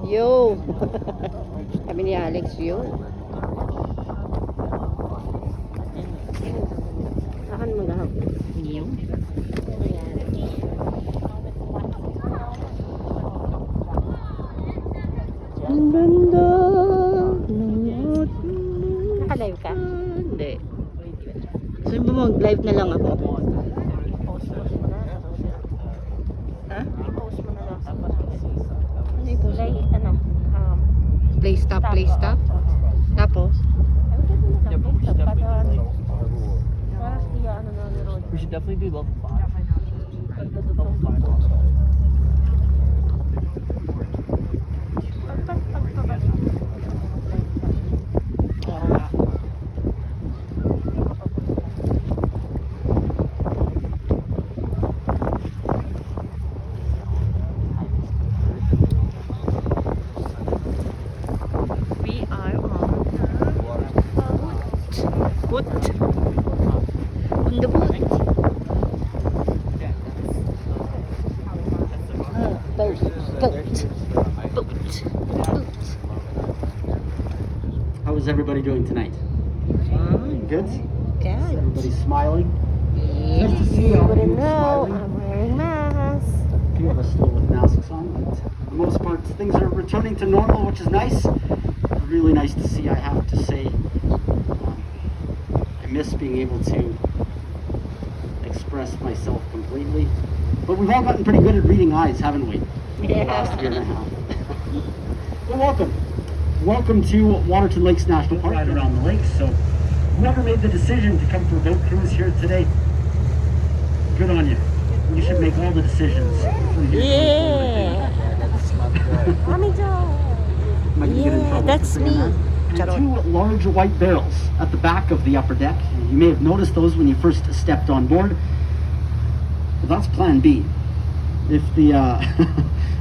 Yo! Sabi ni Alex, yo. Akan maghahap. Yo. Ang ganda ng naka-live ka? Hindi. Saan ba mag-live na lang ako? Ha? I-post mo na lang sa Ano yung post? Play stop. Play stop? Tapos? We should definitely do level 5. We are on boat. On the boat. Boat. How is everybody doing tonight? Good? Good. Everybody's smiling? Yes. Nice to see You all of wouldn't you know. smiling. I'm wearing masks. A few of us still with masks on, but for the most part, things are returning to normal, which is nice. Really nice to see, I have to say. I miss being able to express myself completely. But we've all gotten pretty good at reading eyes, haven't we? For the last year and a half. Well, welcome. Welcome to Waterton Lakes National Park, right around the lake. So, whoever made the decision to come for a boat cruise here today, good on you. You should make all the decisions. Yeah. Mommy Joe. Yeah, that's me. And two large white barrels at the back of the upper deck. And you may have noticed those when you first stepped on board. But that's plan B. If the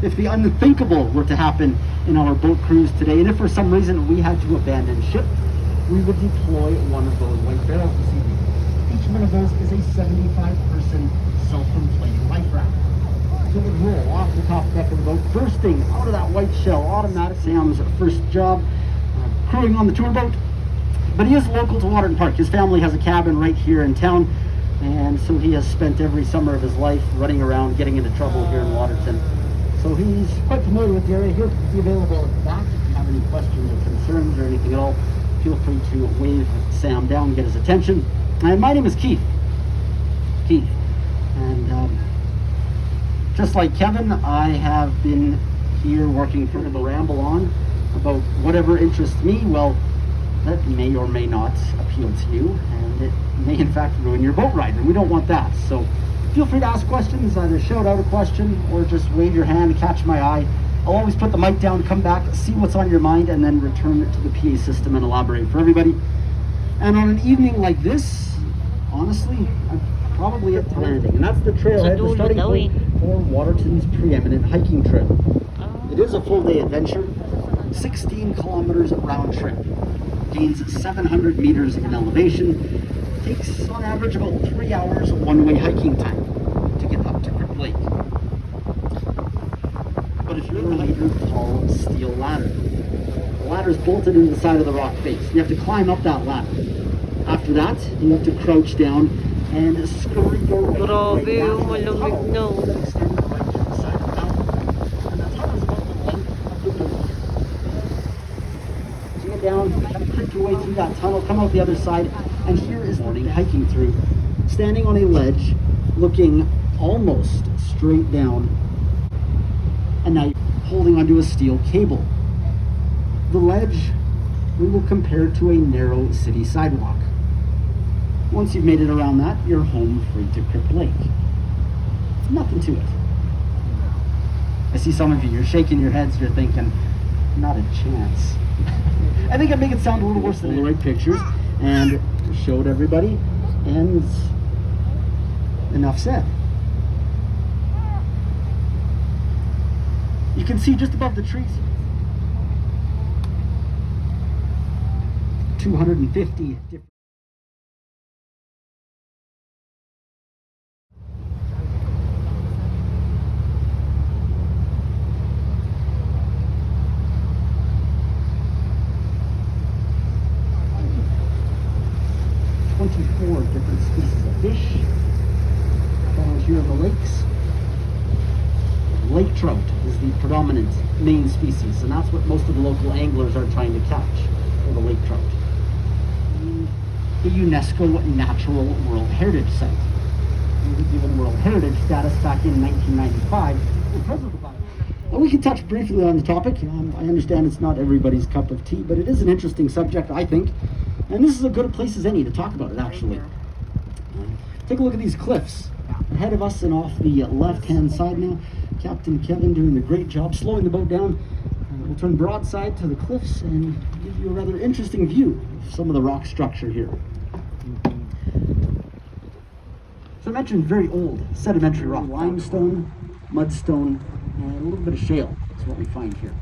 if the unthinkable were to happen in our boat cruise today, and if for some reason we had to abandon ship, we would deploy one of those white barrels this evening. Each one of those is a 75-person self-inflating life raft. So it would roll off the top deck of the boat, bursting out of that white shell, automatic. Sam's first job, crewing on the tour boat. But he is local to Waterton Park. His family has a cabin right here in town, and so he has spent every summer of his life running around, getting into trouble here in Waterton. So he's quite familiar with the area. He'll be available at the back if you have any questions or concerns or anything at all. Feel free to wave Sam down, get his attention. And my name is Keith. And just like Kevin, I have been here working for the ramble on about whatever interests me. Well, that may or may not appeal to you, and it may in fact ruin your boat ride, and we don't want that. So feel free to ask questions, either shout out a question or just wave your hand, catch my eye. I'll always put the mic down, come back, see what's on your mind, and then return it to the PA system and elaborate for everybody. And on an evening like this, honestly, I'm probably at landing, and that's the trailhead, the starting point for Waterton's preeminent hiking trail. It is a full-day adventure, 16 kilometers round trip, gains 700 meters in elevation, takes on average about 3 hours one-way hiking time to get up to Crip Lake. But if you're in a tall steel ladder, the ladder is bolted into the side of the rock face. You have to climb up that ladder. After that, you have to crouch down and scurry your way Grabe, down to the malamig tunnel na. that extends right to the side of the mountain. And the tunnel is about the length of the boat. So you get down, creep your way through that tunnel, come out the other side, and here is morning hiking through, standing on a ledge, looking almost straight down, and now you're holding onto a steel cable. The ledge we will compare to a narrow city sidewalk. Once you've made it around that, you're home free to Crip Lake. Nothing to it. I see some of you, you're shaking your heads, you're thinking, not a chance. I think I make it sound a little worse than the right pictures, and showed everybody, and enough said. You can see just above the trees, 250 different is the predominant main species, and that's what most of the local anglers are trying to catch for the lake trout. The UNESCO Natural World Heritage Site. It was given World Heritage status back in 1995 because of the bio. Well, we can touch briefly on the topic. I understand it's not everybody's cup of tea, but it is an interesting subject, I think. And this is as good a place as any to talk about it, actually. Take a look at these cliffs ahead of us and off the left-hand side now. Captain Kevin doing a great job slowing the boat down. We'll turn broadside to the cliffs and give you a rather interesting view of some of the rock structure here. So I mentioned very old sedimentary rock, limestone, mudstone, and a little bit of shale. That's what we find here.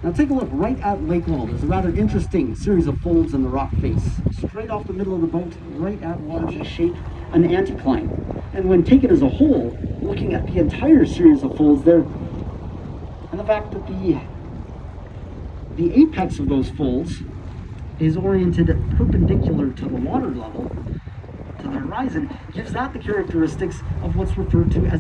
Now take a look right at lake level. There's a rather interesting series of folds in the rock face. Straight off the middle of the boat, right at water's shape, an anticline. And when taken as a whole, looking at the entire series of folds there, and the fact that the apex of those folds is oriented perpendicular to the water level, to the horizon, gives that the characteristics of what's referred to as